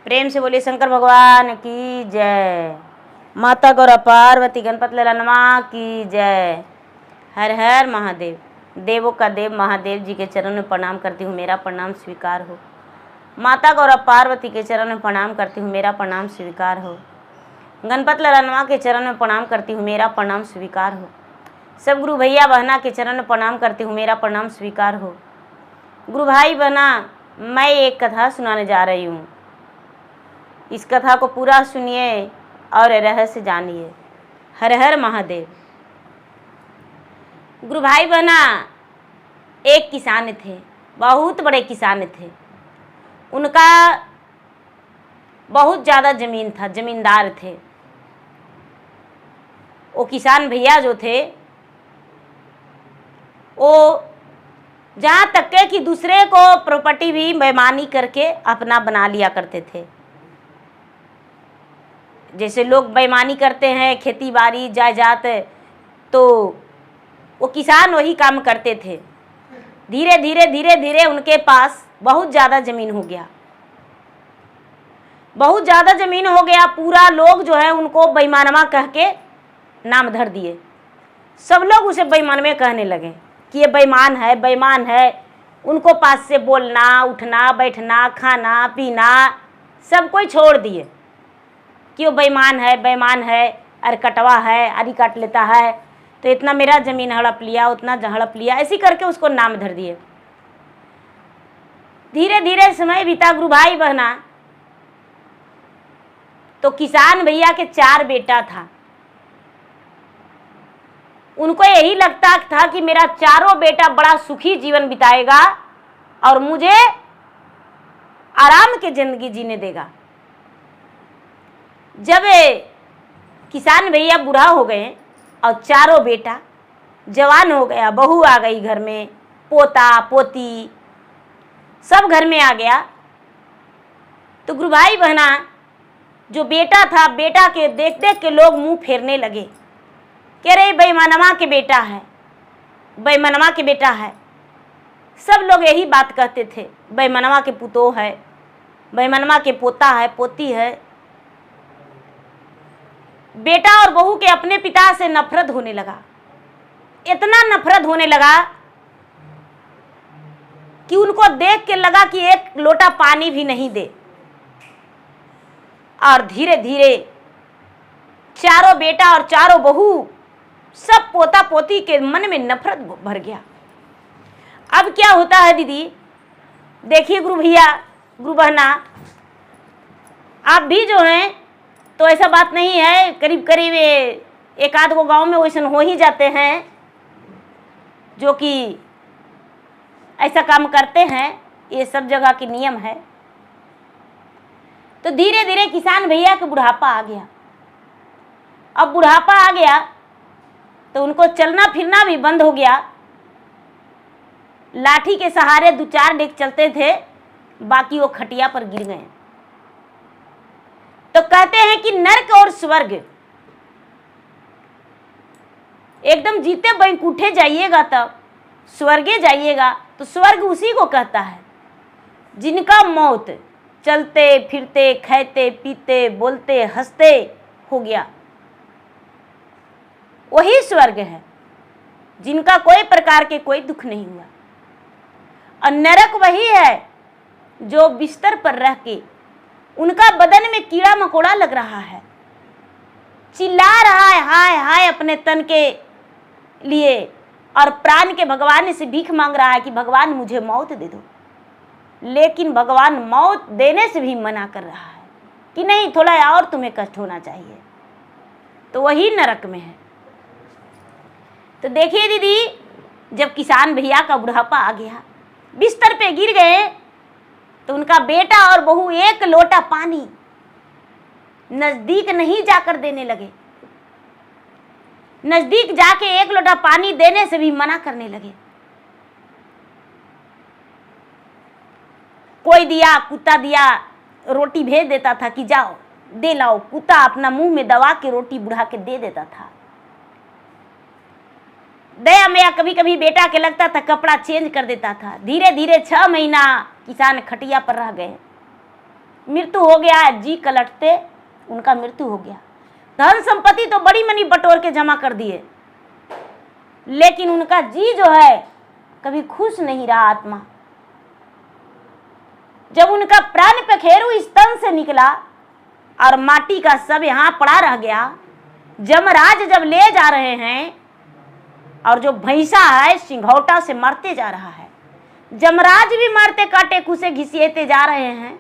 प्रेम से बोलिए शंकर भगवान की जय। माता गौरा पार्वती गणपत ललनमा की जय। हर हर महादेव। देवों का देव महादेव जी के चरण में प्रणाम करती हूँ, मेरा प्रणाम स्वीकार हो। माता गौरा पार्वती के चरण में प्रणाम करती हूँ, मेरा प्रणाम स्वीकार हो। गणपत ललनमा के चरण में प्रणाम करती हूँ, मेरा प्रणाम स्वीकार हो। सब गुरु भैया बहना के चरण में प्रणाम करती हूँ, मेरा प्रणाम स्वीकार हो। गुरु भाई बहना, मैं एक कथा सुनाने जा रही हूँ। इस कथा को पूरा सुनिए और रहस्य जानिए। हर हर महादेव। गुरु भाई बहना, एक किसान थे, बहुत बड़े किसान थे। उनका बहुत ज़्यादा ज़मीन था, ज़मींदार थे। वो किसान भैया जो थे, वो जहाँ तक के कि दूसरे को प्रॉपर्टी भी बेईमानी करके अपना बना लिया करते थे। जैसे लोग बेईमानी करते हैं खेती बाड़ी जायदाद, तो वो किसान वही काम करते थे। धीरे धीरे उनके पास बहुत ज़्यादा ज़मीन हो गया, बहुत ज़्यादा ज़मीन हो गया। पूरा लोग जो है उनको बेईमानवा कह के नाम धर दिए। सब लोग उसे बेईमान में कहने लगे कि ये बेईमान है, बेईमान है। उनको पास से बोलना, उठना, बैठना, खाना पीना सब कोई छोड़ दिए कि वो बेईमान है, बेईमान है, अरे कटवा है, अरे काट लेता है, तो इतना मेरा ज़मीन हड़प लिया, उतना हड़प लिया, ऐसी करके उसको नाम धर दिए। धीरे धीरे समय बीता गुरु भाई बहना। तो किसान भैया के 4 बेटा था। उनको यही लगता था कि मेरा चारों बेटा बड़ा सुखी जीवन बिताएगा और मुझे आराम की जिंदगी जीने देगा। जब किसान भैया बूढ़ा हो गए और चारों बेटा जवान हो गया, बहू आ गई घर में, पोता पोती सब घर में आ गया, तो गुरु भाई बहना जो बेटा था, बेटा के देख देख के लोग मुंह फेरने लगे कि अरे बेईमानवा के बेटा है, बेईमानवा के बेटा है। सब लोग यही बात कहते थे, बेईमानवा के पुतोह है, बेईमानवा के पोता है, पोती है। बेटा और बहू के अपने पिता से नफरत होने लगा। इतना नफरत होने लगा कि उनको देख के लगा कि एक लोटा पानी भी नहीं दे। और धीरे धीरे चारों बेटा और चारों बहू, सब पोता पोती के मन में नफरत भर गया। अब क्या होता है दीदी, देखिए गुरु भैया, गुरु बहना, आप भी जो हैं तो ऐसा बात नहीं है, करीब करीब एक आध गो गांव में वैसे हो ही जाते हैं जो कि ऐसा काम करते हैं। ये सब जगह की नियम है। तो धीरे धीरे किसान भैया का बुढ़ापा आ गया। अब बुढ़ापा आ गया तो उनको चलना फिरना भी बंद हो गया। लाठी के सहारे 2-4 डेग चलते थे, बाकी वो खटिया पर गिर गए। तो कहते हैं कि नर्क और स्वर्ग, एकदम जीते बैकुंठे जाइएगा तब स्वर्गे जाइएगा। तो स्वर्ग उसी को कहता है जिनका मौत चलते फिरते, खाते पीते, बोलते हंसते हो गया, वही स्वर्ग है, जिनका कोई प्रकार के कोई दुख नहीं हुआ। और नरक वही है जो बिस्तर पर रह के उनका बदन में कीड़ा मकोड़ा लग रहा है, चिल्ला रहा है हाय हाय अपने तन के लिए, और प्राण के भगवान से भीख मांग रहा है कि भगवान मुझे मौत दे दो। लेकिन भगवान मौत देने से भी मना कर रहा है कि नहीं, थोड़ा और तुम्हें कष्ट होना चाहिए। तो वही नरक में है। तो देखिए दीदी, जब किसान भैया का बुढ़ापा आ गया, बिस्तर पे गिर गए, तो उनका बेटा और बहू एक लोटा पानी नजदीक नहीं जाकर देने लगे। नजदीक जाके एक लोटा पानी देने से भी मना करने लगे। कोई दिया, कुत्ता दिया, रोटी भेज देता था कि जाओ दे लाओ। कुत्ता अपना मुंह में दबा के रोटी बुढ़ा के दे देता था। दया मैया कभी कभी बेटा के लगता था, कपड़ा चेंज कर देता था। धीरे धीरे 6 महीना किसान खटिया पर रह गए। मृत्यु हो गया, जी कलटते उनका मृत्यु हो गया। धन संपत्ति तो बड़ी मनी बटोर के जमा कर दिए, लेकिन उनका जी जो है कभी खुश नहीं रहा आत्मा। जब उनका प्राण पखेरु इस तन से निकला और माटी का सब यहाँ पड़ा रह गया, जमराज जब ले जा रहे हैं और जो भैंसा है सिंघौटा से मरते जा रहा है, जमराज भी मरते काटे कुसे घिसिएते जा रहे हैं,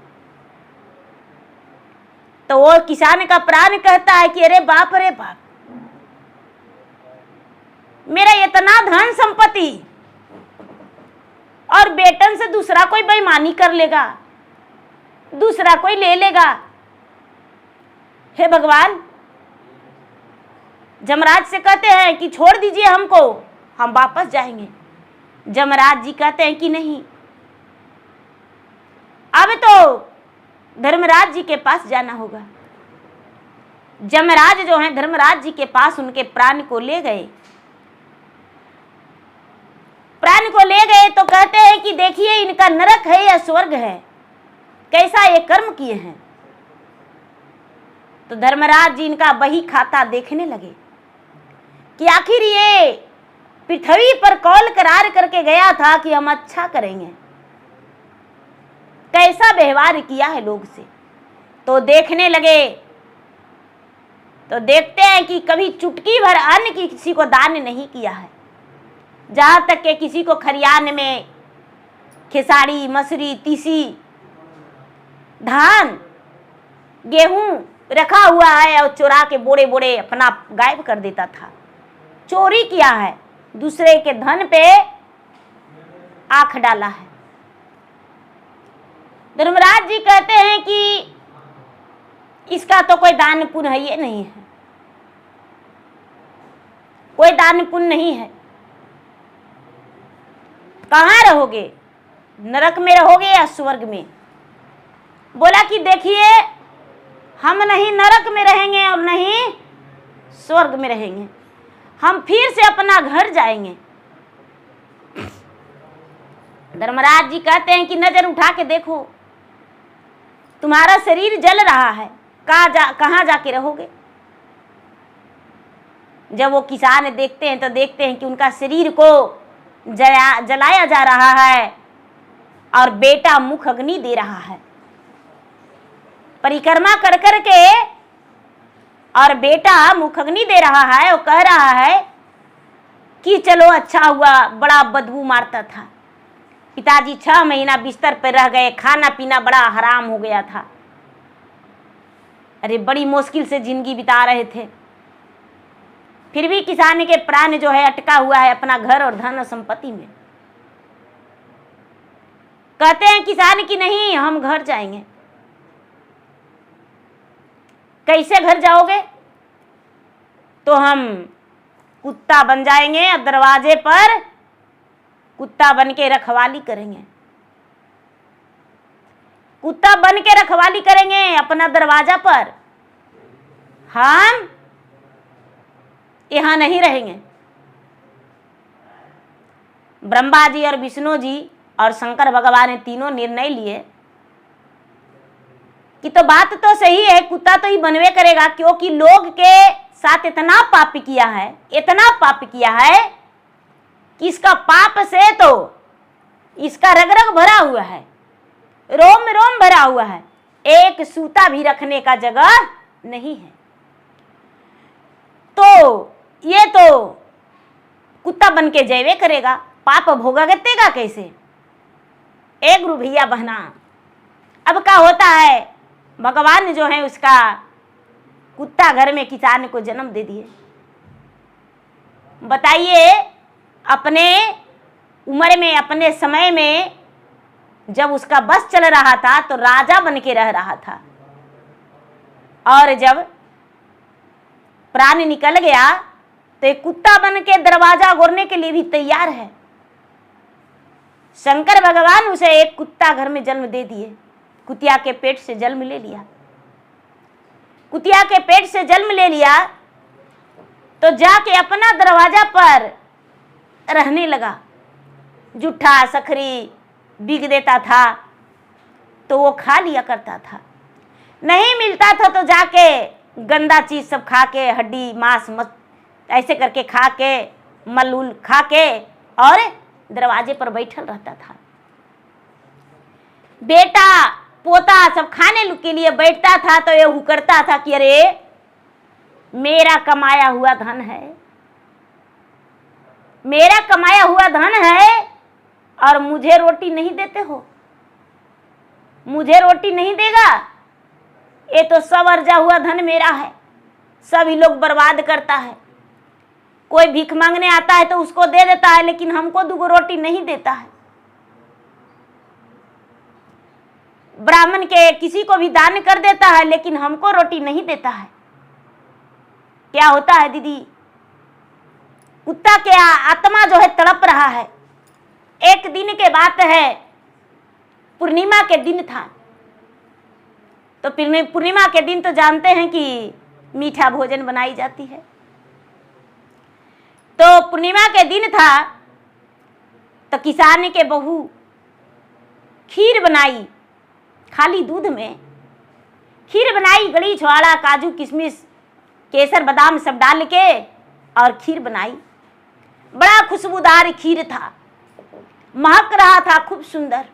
तो वो किसान का प्राण कहता है कि अरे बाप रे बाप, मेरा इतना धन संपत्ति और बेटन से दूसरा कोई बेईमानी कर लेगा, दूसरा कोई ले लेगा। हे भगवान, जमराज से कहते हैं कि छोड़ दीजिए हमको, हम वापस जाएंगे। जमराज जी कहते हैं कि नहीं, अब तो धर्मराज जी के पास जाना होगा। जमराज जो है धर्मराज जी के पास उनके प्राण को ले गए। प्राण को ले गए तो कहते हैं कि देखिए इनका नरक है या स्वर्ग है, कैसा ये कर्म किए हैं। तो धर्मराज जी इनका बही खाता देखने लगे कि आखिर ये पृथ्वी पर कौल करार करके गया था कि हम अच्छा करेंगे, कैसा व्यवहार किया है लोग से। तो देखने लगे तो देखते हैं कि कभी चुटकी भर अन्न की किसी को दान नहीं किया है, जहां तक कि किसी को खरियान में खेसारी, मसूरी, तीसी, धान, गेहूं रखा हुआ है और चुरा के बोड़े बोड़े अपना गायब कर देता था। चोरी किया है, दूसरे के धन पे आंख डाला है। धर्मराज जी कहते हैं कि इसका तो कोई दान पुण्य है ये नहीं है, कोई दान पुण्य नहीं है। कहाँ रहोगे, नरक में रहोगे या स्वर्ग में? बोला कि देखिए हम नहीं नरक में रहेंगे और नहीं स्वर्ग में रहेंगे, हम फिर से अपना घर जाएंगे। धर्मराज जी कहते हैं कि नजर उठा के देखो, तुम्हारा शरीर जल रहा है, कहाँ जाके रहोगे? जब वो किसान देखते हैं तो देखते हैं कि उनका शरीर को जलाया जा रहा है और बेटा मुख अग्नि दे रहा है। परिक्रमा कर कर के और बेटा मुख अग्नि दे रहा है, वो कह रहा है कि चलो अच्छा हुआ, बड़ा बदबू मारता था। पिताजी 6 महीना बिस्तर पर रह गए, खाना पीना बड़ा हराम हो गया था। अरे बड़ी मुश्किल से जिंदगी बिता रहे थे, फिर भी किसान के प्राण जो है अटका हुआ है अपना घर और धन और संपत्ति में। कहते हैं किसान की नहीं, हम घर जाएंगे। कैसे घर जाओगे? तो हम कुत्ता बन जाएंगे और दरवाजे पर कुत्ता बन के रखवाली करेंगे। कुत्ता बन के रखवाली करेंगे अपना दरवाजा पर, हम यहां नहीं रहेंगे। ब्रह्मा जी और विष्णु जी और शंकर भगवान ने तीनों निर्णय लिए कि तो बात तो सही है, कुत्ता तो ही बनवे करेगा, क्योंकि लोग के साथ इतना पाप किया है, इतना पाप किया है कि इसका पाप से तो इसका रग रग भरा हुआ है, रोम रोम भरा हुआ है, एक सूता भी रखने का जगह नहीं है। तो ये तो कुत्ता बन के जयवे करेगा, पाप भोगतेगा कैसे? एक गुरु भैया बहना, अब क्या होता है, भगवान जो है उसका कुत्ता घर में किसान को जन्म दे दिए। बताइए, अपने उम्र में, अपने समय में जब उसका बस चल रहा था तो राजा बन के रह रहा था, और जब प्राण निकल गया तो एक कुत्ता बन के दरवाजा गोरने के लिए भी तैयार है। शंकर भगवान उसे एक कुत्ता घर में जन्म दे दिए, कुतिया के पेट से जन्म ले लिया। कुतिया के पेट से जन्म ले लिया तो जाके अपना दरवाजा पर रहने लगा। जूठा सखरी बिक देता था तो वो खा लिया करता था। नहीं मिलता था तो जाके गंदा चीज सब खा के, हड्डी मांस मत ऐसे करके खा के, मलूल खा के और दरवाजे पर बैठल रहता था। बेटा पोता सब खाने के लिए बैठता था तो ये हुकरता था कि अरे मेरा कमाया हुआ धन है, मेरा कमाया हुआ धन है और मुझे रोटी नहीं देते हो, मुझे रोटी नहीं देगा, ये तो सब अर्जा हुआ धन मेरा है, सभी लोग बर्बाद करता है। कोई भीख मांगने आता है तो उसको दे देता है, लेकिन हमको 2 रोटी नहीं देता है। ब्राह्मण के किसी को भी दान कर देता है, लेकिन हमको रोटी नहीं देता है। क्या होता है दीदी, कुत्ता के आत्मा जो है तड़प रहा है। एक दिन के बात है, पूर्णिमा के दिन था। तो पूर्णिमा के दिन तो जानते हैं कि मीठा भोजन बनाई जाती है। तो पूर्णिमा के दिन था तो किसान के बहू खीर बनाई, खाली दूध में खीर बनाई, गड़ी छुआड़ा काजू किशमिश केसर बादाम सब डाल के और खीर बनाई। बड़ा खुशबूदार खीर था, महक रहा था खूब सुंदर,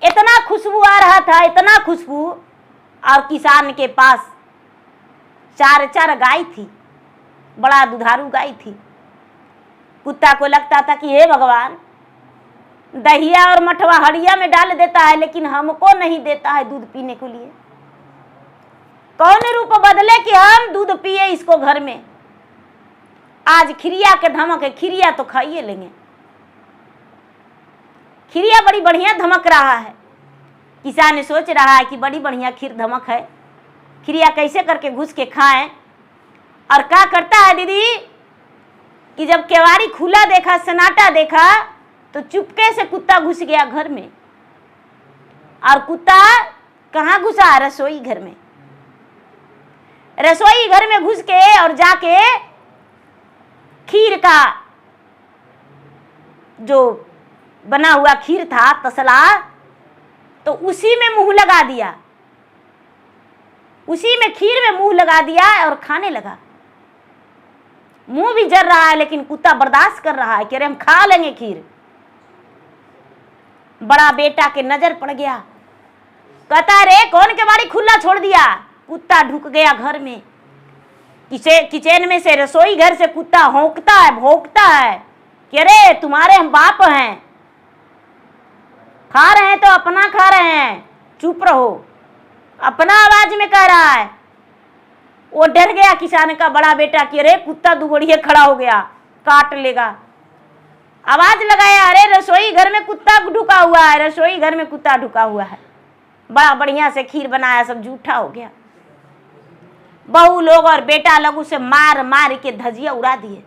इतना खुशबू आ रहा था, इतना खुशबू। और किसान के पास 4 गाय थी, बड़ा दुधारू गाय थी। कुत्ता को लगता था कि हे भगवान, दहिया और मठवा हड़िया में डाल देता है, लेकिन हमको नहीं देता है दूध पीने के लिए। कौन रूप बदले कि हम दूध पिए इसको घर में। आज खिरिया के धमक है, खिरिया तो खाइए लेंगे। खिरिया बड़ी बढ़िया धमक रहा है। किसान सोच रहा है कि बड़ी बढ़िया खीर धमक है, खिरिया कैसे करके घुस के खाएं। और क्या करता है दीदी कि जब केवाड़ी खुला देखा, सन्नाटा देखा, तो चुपके से कुत्ता घुस गया घर में। और कुत्ता कहाँ घुसा? रसोई घर में। रसोई घर में घुस के और जाके खीर का जो बना हुआ खीर था तसला, तो उसी में मुंह लगा दिया, उसी में खीर में मुंह लगा दिया और खाने लगा। मुंह भी जल रहा है, लेकिन कुत्ता बर्दाश्त कर रहा है कि अरे हम खा लेंगे खीर। बड़ा बेटा के नजर पड़ गया, कहता रे कौन केवाड़ी खुला छोड़ दिया? कुत्ता ढुक गया घर में। किचन में से, रसोई घर से कुत्ता भौंकता है, भौंकता है कि अरे तुम्हारे हम बाप हैं, खा रहे हैं तो अपना खा रहे हैं, चुप रहो। अपना आवाज में कह रहा है। वो डर गया किसान का बड़ा बेटा कि अरे कुत्ता दुगड़िए खड़ा हो गया, काट लेगा। आवाज लगाया, अरे रसोई घर में कुत्ता ढुका हुआ है, रसोई घर में कुत्ता ढुका हुआ है। बड़ा बढ़िया से खीर बनाया, सब जूठा हो गया। बहू लोग और बेटा लोग उसे मार मार के धजिया उड़ा दिए,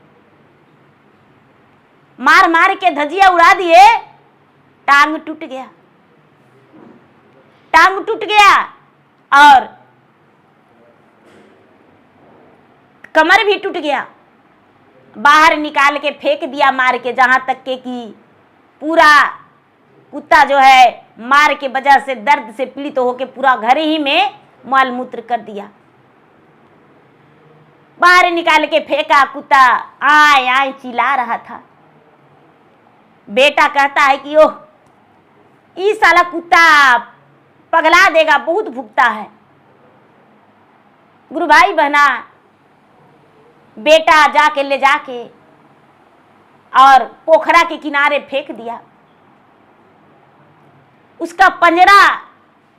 मार मार के धजिया उड़ा दिए। टांग टूट गया, टांग टूट गया और कमर भी टूट गया। बाहर निकाल के फेंक दिया मार के, जहां तक के कि पूरा कुत्ता जो है मार के वजह से दर्द से पीड़ित होकर पूरा घर ही में मल मूत्र कर दिया। बाहर निकाल के फेंका, कुत्ता आय आय चिल्ला रहा था। बेटा कहता है कि ओह ये साला कुत्ता पगला देगा, बहुत भुगता है। गुरु भाई बहना, बेटा जाके ले जाके और पोखरा के किनारे फेंक दिया। उसका पंजरा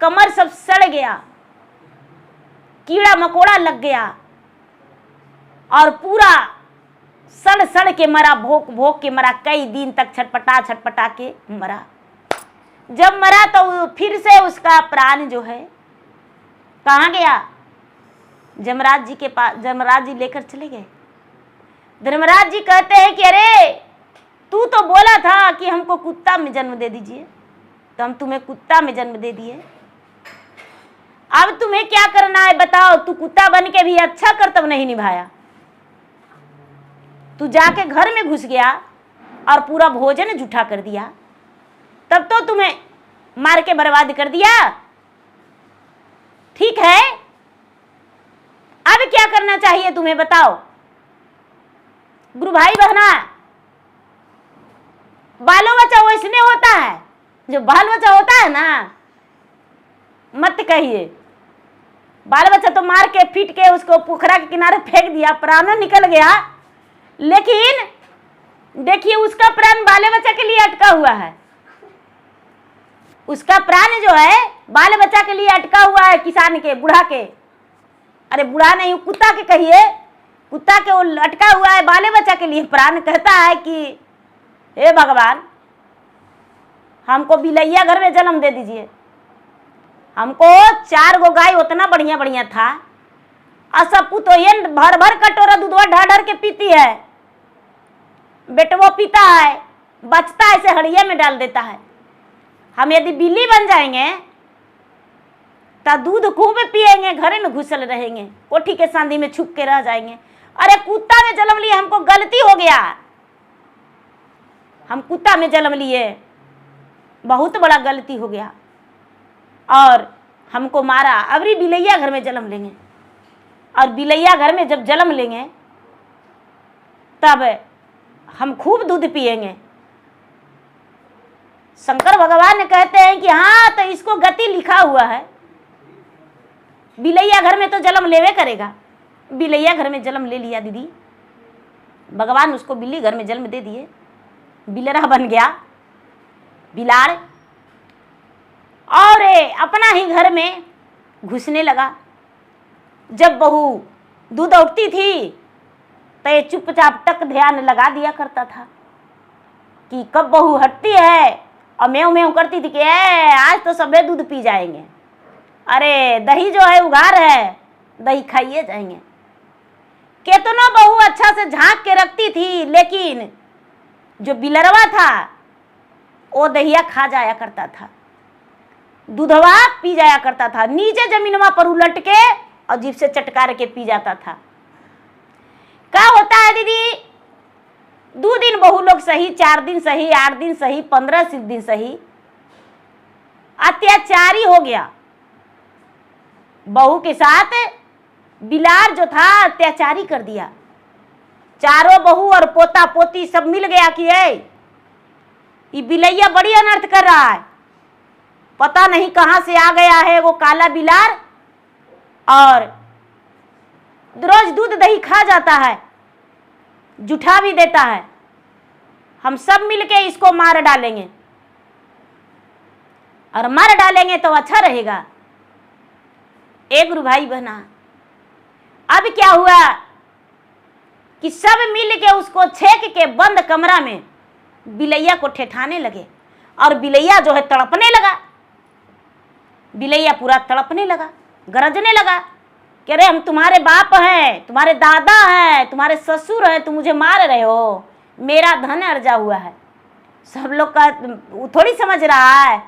कमर सब सड़ गया, कीड़ा मकोड़ा लग गया और पूरा सड़ सड़ के मरा, भोंक भोंक के मरा। कई दिन तक छटपटा छटपटा के मरा। जब मरा तो फिर से उसका प्राण जो है कहाँ गया? जमराज जी के पास। जमराज जी लेकर चले गए। धर्मराज जी कहते हैं कि अरे तू तो बोला था कि हमको कुत्ता में जन्म दे दीजिए, तो हम तुम्हें कुत्ता में जन्म दे दिए। अब तुम्हें क्या करना है बताओ? तू कुत्ता बन के भी अच्छा कर्तव्य नहीं निभाया। तू जाके घर में घुस गया और पूरा भोजन जूठा कर दिया, तब तो तुम्हें मार के बर्बाद कर दिया। ठीक है, अब क्या करना चाहिए तुम्हें बताओ। गुरु भाई बहना, बालो बच्चा वैसने होता है, जो बाल बच्चा होता है ना, मत कहिए। बाल बच्चा तो मार के पीट के उसको पोखरा के किनारे फेंक दिया, प्राण निकल गया, लेकिन देखिए उसका प्राण बाले बच्चा के लिए अटका हुआ है। उसका प्राण जो है बाल बच्चा के लिए अटका हुआ है, किसान के, बूढ़ा के, अरे बूढ़ा नहीं, कुत्ता के कहिए, कुत्ता के वो अटका हुआ है बाले बच्चा के लिए। प्राण कहता है कि हे भगवान, हमको बिलैया घर में जन्म दे दीजिए। हमको 4 गो गाय उतना बढ़िया बढ़िया था, और सब तो ये भर भर कटोरा दूधवा ढर ढर के पीती है, बेटवो पीता है, बचता है ऐसे हड़िया में डाल देता है। हम यदि बिल्ली बन जाएंगे तो दूध खूब पिएंगे, घरे में घुसल रहेंगे, कोठी के सांधी में छुप के रह जाएंगे। अरे कुत्ता में जन्म लिए, हमको गलती हो गया, हम कुत्ता में जन्म लिए, बहुत बड़ा गलती हो गया, और हमको मारा। अबरी बिलैया घर में जन्म लेंगे, और बिलैया घर में जब जन्म लेंगे तब हम खूब दूध पिएंगे। शंकर भगवान कहते हैं कि हाँ, तो इसको गति लिखा हुआ है, बिलैया घर में तो जन्म लेवे करेगा। बिलैया घर में जन्म ले लिया दीदी, भगवान उसको बिल्ली घर में जन्म दे दिए, बिलरा बन गया, बिलाड़, और अपना ही घर में घुसने लगा। जब बहू दूध उठती थी तो ये चुपचाप टक ध्यान लगा दिया करता था कि कब बहू हटती है, और मेव मेव करती थी कि आज तो सबे दूध पी जाएंगे, अरे दही जो है उगार है, दही खाइए जाएंगे। कितना बहू अच्छा से झांक के रखती थी, लेकिन जो बिलरवा था वो दहिया खा जाया करता था, दूधवा पी जाया करता था, नीचे जमीनवा पर उलट के और जीभ से चटकार के पी जाता था। क्या होता है दीदी, 2 दिन बहू लोग सही, 4 दिन सही, 8 दिन सही, 15 दिन सही, अत्याचारी हो गया। बहू के साथ बिलार जो था अत्याचारी कर दिया। चारों बहू और पोता पोती सब मिल गया कि ये बिलैया बड़ी अनर्थ कर रहा है, पता नहीं कहां से आ गया है वो काला बिलार, और रोज दूध दही खा जाता है, जुठा भी देता है, हम सब मिलके इसको मार डालेंगे, और मार डालेंगे तो अच्छा रहेगा। एक गुरु भाई बहना, अब क्या हुआ कि सब मिल के उसको छेक के बंद कमरा में बिलैया को ठेठाने लगे, और बिलैया जो है तड़पने लगा, बिलैया पूरा तड़पने लगा, गरजने लगा कि अरे हम तुम्हारे बाप हैं, तुम्हारे दादा हैं, तुम्हारे ससुर हैं, तुम मुझे मार रहे हो, मेरा धन अर्जा हुआ है। सब लोग का थोड़ी समझ रहा है।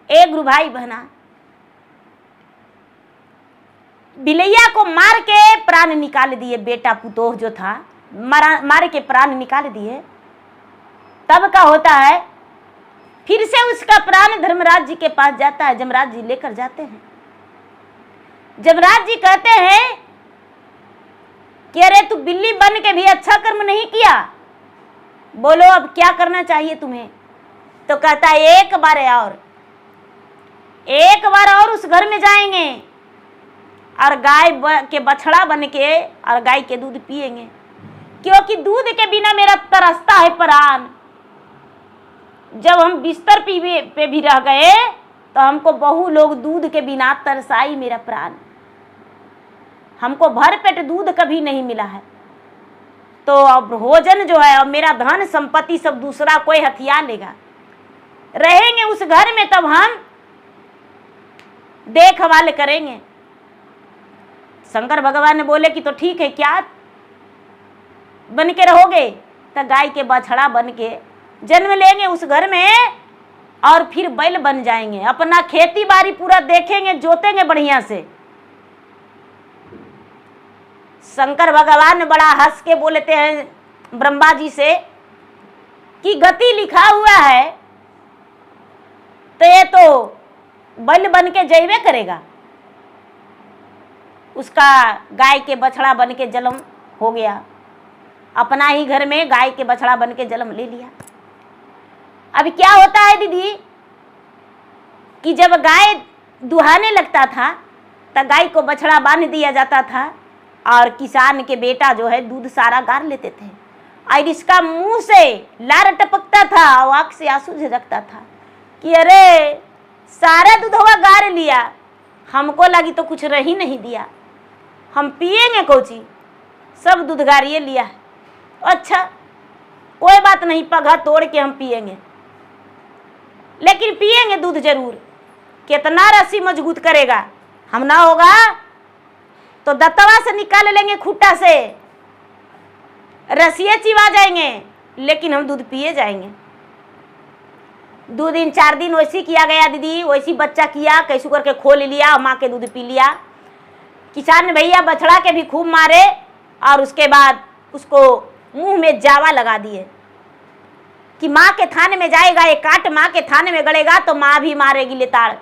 एक गुरु भाई बहना, बिलैया को मार के प्राण निकाल दिए, बेटा पुतोह जो था मार के प्राण निकाल दिए। तब का होता है, फिर से उसका प्राण धर्मराज जी के पास जाता है, जमराज जी लेकर जाते हैं। जमराज जी कहते हैं कि अरे तू बिल्ली बन के भी अच्छा कर्म नहीं किया, बोलो अब क्या करना चाहिए तुम्हें। तो कहता है एक बार और उस घर में जाएंगे, और गाय के बछड़ा बन के और गाय के दूध पिएंगे, क्योंकि दूध के बिना मेरा तरसता है प्राण। जब हम बिस्तर पे भी रह गए तो हमको बहु लोग दूध के बिना तरसाई मेरा प्राण, हमको भर पेट दूध कभी नहीं मिला है। तो अब भोजन जो है, अब मेरा धन संपत्ति सब दूसरा कोई हथिया लेगा, रहेंगे उस घर में तब हम देखभाल करेंगे। शंकर भगवान ने बोले कि तो ठीक है, क्या बन के रहोगे, तो गाय के बछड़ा बन के जन्म लेंगे उस घर में, और फिर बैल बन जाएंगे, अपना खेती बाड़ी पूरा देखेंगे, जोतेंगे बढ़िया से। शंकर भगवान बड़ा हंस के बोलते हैं ब्रह्मा जी से कि गति लिखा हुआ है तो ये तो बैल बन के जैवे करेगा, उसका गाय के बछड़ा बन के जन्म हो गया, अपना ही घर में गाय के बछड़ा बन के जन्म ले लिया। अब क्या होता है दीदी कि जब गाय दुहाने लगता था तो गाय को बछड़ा बांध दिया जाता था और किसान के बेटा जो है दूध सारा गार लेते थे और इसका मुंह से लार टपकता था और आंख से आंसू झलकता था कि अरे सारा दूध हुआ गार लिया, हमको लगी तो कुछ रही नहीं दिया, हम पिएंगे कोची, सब दूध गारिए लिया है। अच्छा कोई बात नहीं, पगहा तोड़ के हम पिएंगे, लेकिन पिएंगे दूध जरूर। कितना रस्सी मजबूत करेगा, हम ना होगा तो दत्तवा से निकाल लेंगे, खूटा से रस्सियाँ चिवा जाएंगे, लेकिन हम दूध पिए जाएंगे। 2 दिन 4 दिन वैसी किया गया दीदी, वैसी बच्चा किया, कैसे करके खोल लिया, माँ के दूध पी लिया। किसान भैया बछड़ा के भी खूब मारे और उसके बाद उसको मुंह में जावा लगा दिए कि माँ के थाने में जाएगा, ये काट माँ के थाने में गड़ेगा तो माँ भी मारेगी लेताड़।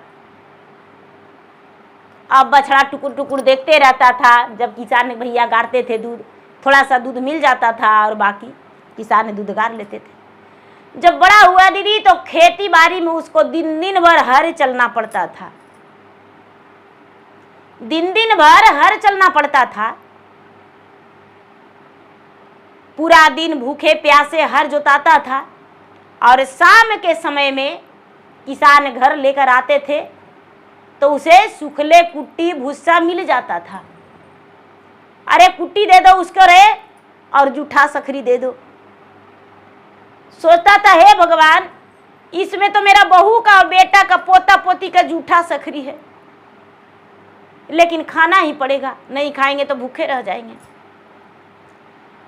अब बछड़ा टुकुर टुकुर देखते रहता था, जब किसान भैया गारते थे दूध, थोड़ा सा दूध मिल जाता था और बाकी किसान दूध गार लेते थे। जब बड़ा हुआ दीदी तो खेती बाड़ी में उसको दिन दिन भर हर चलना पड़ता था, दिन दिन भर हर चलना पड़ता था। पूरा दिन भूखे प्यासे हर जोताता था और शाम के समय में किसान घर लेकर आते थे तो उसे सूखले कुट्टी भूसा मिल जाता था। अरे कुट्टी दे दो उसको रे और जूठा सखरी दे दो। सोचता था हे भगवान, इसमें तो मेरा बहू का, बेटा का, पोता पोती का जूठा सखरी है, लेकिन खाना ही पड़ेगा, नहीं खाएंगे तो भूखे रह जाएंगे।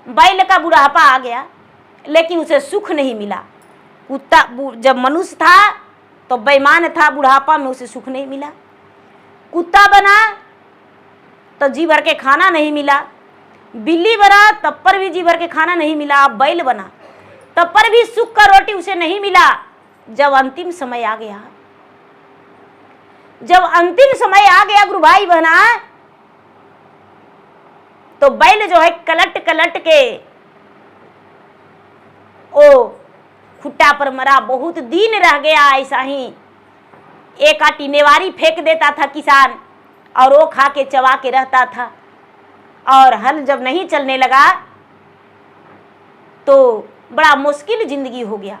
बैल का बुढ़ापा आ गया लेकिन उसे सुख नहीं मिला। कुत्ता जब मनुष्य था तो बेईमान था, बुढ़ापा में उसे सुख नहीं मिला। कुत्ता बना तो जी भर के खाना नहीं मिला, बिल्ली बना तब पर भी जी भर के खाना नहीं मिला, अब बैल बना तब पर भी सुख का रोटी उसे नहीं मिला। जब अंतिम समय आ गया, जब अंतिम समय आ गया गुरु भाई बहना, तो बैल जो है कलट कलट के ओ खुट्टा पर मरा, बहुत दिन रह गया ऐसा ही। एक आटी नेवारी फेंक देता था किसान और वो खा के चबा के रहता था। और हल जब नहीं चलने लगा तो बड़ा मुश्किल जिंदगी हो गया।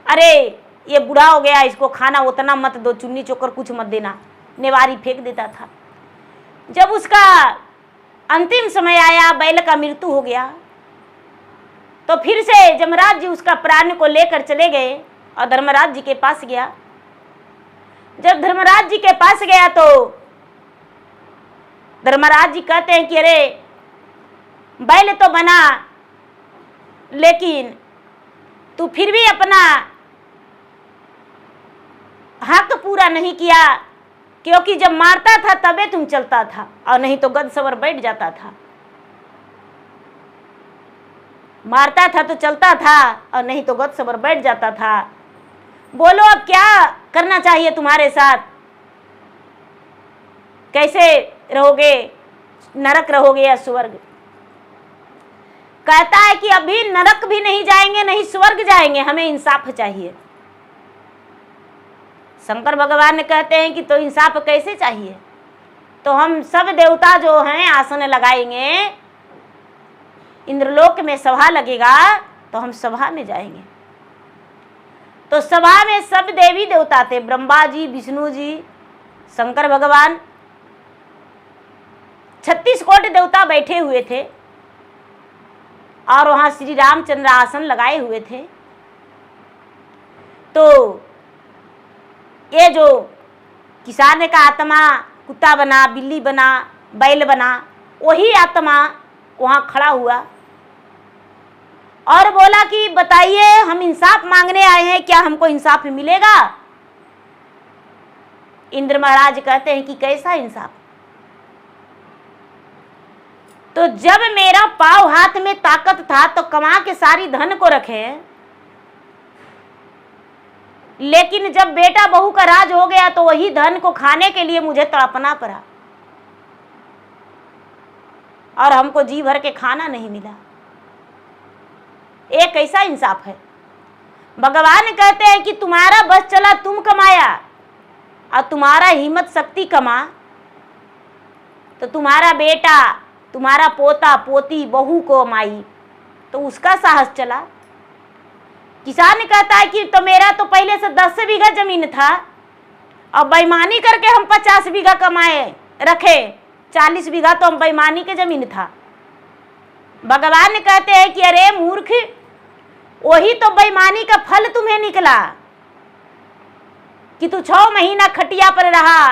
अरे ये बूढ़ा हो गया, इसको खाना उतना मत दो, चुन्नी चोकर कुछ मत देना, नेवारी फेंक देता था। जब उसका अंतिम समय आया, बैल का मृत्यु हो गया, तो फिर से जमराज जी उसका प्राण को लेकर चले गए और धर्मराज जी के पास गया। जब धर्मराज जी के पास गया तो धर्मराज जी कहते हैं कि अरे बैल तो बना, लेकिन तू फिर भी अपना हक पूरा नहीं किया, क्योंकि जब मारता था तबे तुम चलता था और नहीं तो गद सवर बैठ जाता था। मारता था तो चलता था और नहीं तो गद सवर बैठ जाता था। बोलो अब क्या करना चाहिए तुम्हारे साथ, कैसे रहोगे, नरक रहोगे या स्वर्ग? कहता है कि अभी नरक भी नहीं जाएंगे, नहीं स्वर्ग जाएंगे, हमें इंसाफ चाहिए। शंकर भगवान ने कहते हैं कि तो इंसाफ कैसे चाहिए? तो हम सब देवता जो हैं आसन लगाएंगे, इंद्रलोक में सभा लगेगा तो हम सभा में जाएंगे। तो सभा में सब देवी देवता थे, ब्रह्मा जी, विष्णु जी, शंकर भगवान, 36 कोटि देवता बैठे हुए थे और वहां श्री रामचंद्र आसन लगाए हुए थे। तो ये जो किसान का आत्मा कुत्ता बना, बिल्ली बना, बैल बना, वही आत्मा वहां खड़ा हुआ और बोला कि बताइए, हम इंसाफ मांगने आए हैं, क्या हमको इंसाफ मिलेगा? इंद्र महाराज कहते हैं कि कैसा इंसाफ? तो जब मेरा पाव हाथ में ताकत था तो कमा के सारी धन को रखे, लेकिन जब बेटा बहू का राज हो गया तो वही धन को खाने के लिए मुझे तड़पना पड़ा। और हमको जी भर के खाना नहीं मिला। एक कैसा इंसाफ है। भगवान कहते हैं कि तुम्हारा बस चला, तुम कमाया और तुम्हारा हिम्मत शक्ति कमा तो तुम्हारा बेटा, तुम्हारा पोता पोती, बहू को माई तो उसका साहस चला। किसान कहता है कि तो मेरा तो पहले से 10 बीघा जमीन था और बेईमानी करके हम 50 बीघा कमाए रखे, 40 बीघा तो हम बेईमानी के जमीन था। भगवान कहते हैं कि अरे मूर्ख, वही तो बेईमानी का फल तुम्हें निकला कि तू 6 महीना खटिया पर रहा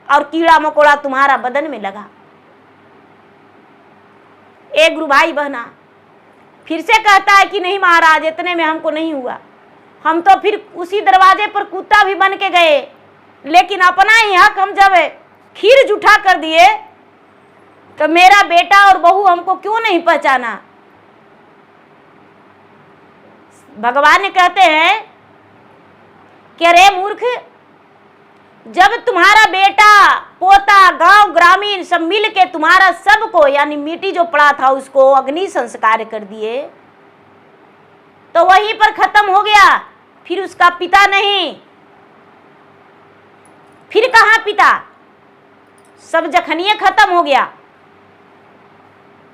और कीड़ा मकोड़ा तुम्हारा बदन में लगा। एक गुरु भाई बहना फिर से कहता है कि नहीं महाराज, इतने में हमको नहीं हुआ, हम तो फिर उसी दरवाजे पर कुत्ता भी बन के गए, लेकिन अपना ही हक हम जब खीर जूठा कर दिए तो मेरा बेटा और बहू हमको क्यों नहीं पहचाना। भगवान कहते हैं कि अरे मूर्ख, जब तुम्हारा बेटा पोता गांव ग्रामीण सब मिल के तुम्हारा सबको यानी मिट्टी जो पड़ा था उसको अग्नि संस्कार कर दिए तो वहीं पर खत्म हो गया, फिर उसका पिता नहीं, फिर कहां पिता, सब जखनिए खत्म हो गया।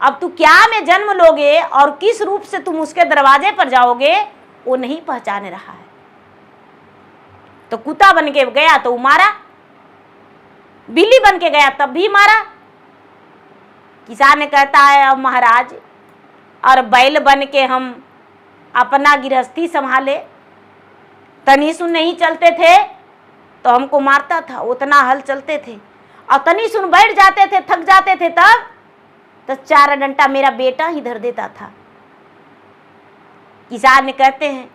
अब तू क्या में जन्म लोगे और किस रूप से तुम उसके दरवाजे पर जाओगे वो नहीं पहचान रहा है। तो कुत्ता बन के गया तो मारा, बिल्ली बन के गया तब भी मारा। किसान ने कहता है अब महाराज, और बैल बन के हम अपना गृहस्थी संभाले, तनी सुन नहीं चलते थे तो हमको मारता था, उतना हल चलते थे और तनी सुन बैठ जाते थे, थक जाते थे तब तो 4 डंडा मेरा बेटा ही धर देता था। किसान ने कहते हैं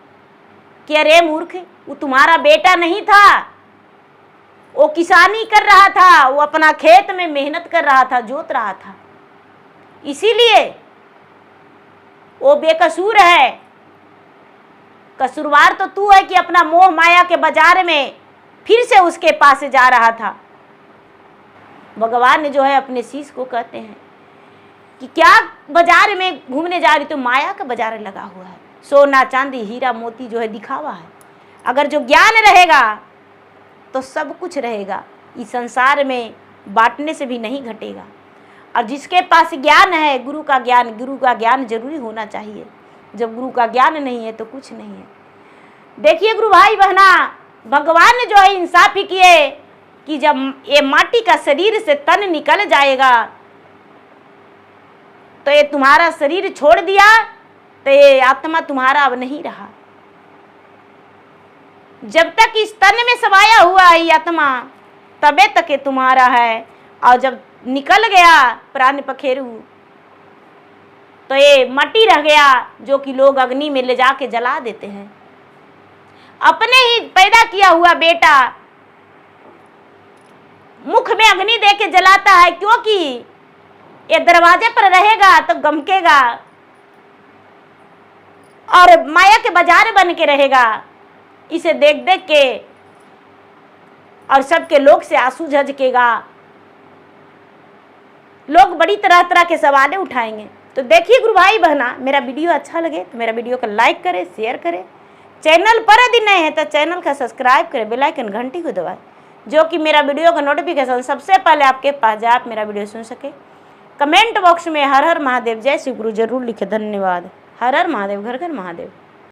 कि अरे मूर्ख, वो तुम्हारा बेटा नहीं था, वो किसानी कर रहा था, वो अपना खेत में मेहनत कर रहा था, जोत रहा था, इसीलिए वो बेकसूर है। कसूरवार तो तू है कि अपना मोह माया के बाजार में फिर से उसके पास जा रहा था। भगवान ने जो है अपने शीश को कहते हैं कि क्या बाजार में घूमने जा रही, तो माया का बाजार लगा हुआ है, सोना चांदी हीरा मोती जो है दिखावा है। अगर जो ज्ञान रहेगा तो सब कुछ रहेगा, इस संसार में बांटने से भी नहीं घटेगा। और जिसके पास ज्ञान है, गुरु का ज्ञान जरूरी होना चाहिए। जब गुरु का ज्ञान नहीं है तो कुछ नहीं है। देखिए गुरु भाई बहना, भगवान ने जो है इंसाफ ही किए कि जब ये माटी का शरीर से तन निकल जाएगा तो ये तुम्हारा शरीर छोड़ दिया तो ये आत्मा तुम्हारा अब नहीं रहा। जब तक इस तन में समाया हुआ है ये आत्मा तबे तक ये तुम्हारा है, और जब निकल गया प्राण पखेरु तो ये मट्टी रह गया, जो कि लोग अग्नि में ले जाके जला देते हैं। अपने ही पैदा किया हुआ बेटा मुख में अग्नि दे के जलाता है, क्योंकि ये दरवाजे पर रहेगा तो गमकेगा और माया के बाजार बन के रहेगा। इसे देख देख के और सबके लोग से आंसू झलकेगा, लोग बड़ी तरह तरह के सवालें उठाएंगे। तो देखिए गुरु भाई बहना, मेरा वीडियो अच्छा लगे तो मेरा वीडियो को लाइक करें, शेयर करें। चैनल पर यदि नए हैं तो चैनल का सब्सक्राइब करें, बेल आइकन घंटी को दबाएं, जो कि मेरा वीडियो का नोटिफिकेशन सबसे पहले आपके पास जाए, आप मेरा वीडियो सुन सके। कमेंट बॉक्स में हर हर महादेव, जय श्री गुरु जरूर लिखे। धन्यवाद। हर हर महादेव, घर घर महादेव।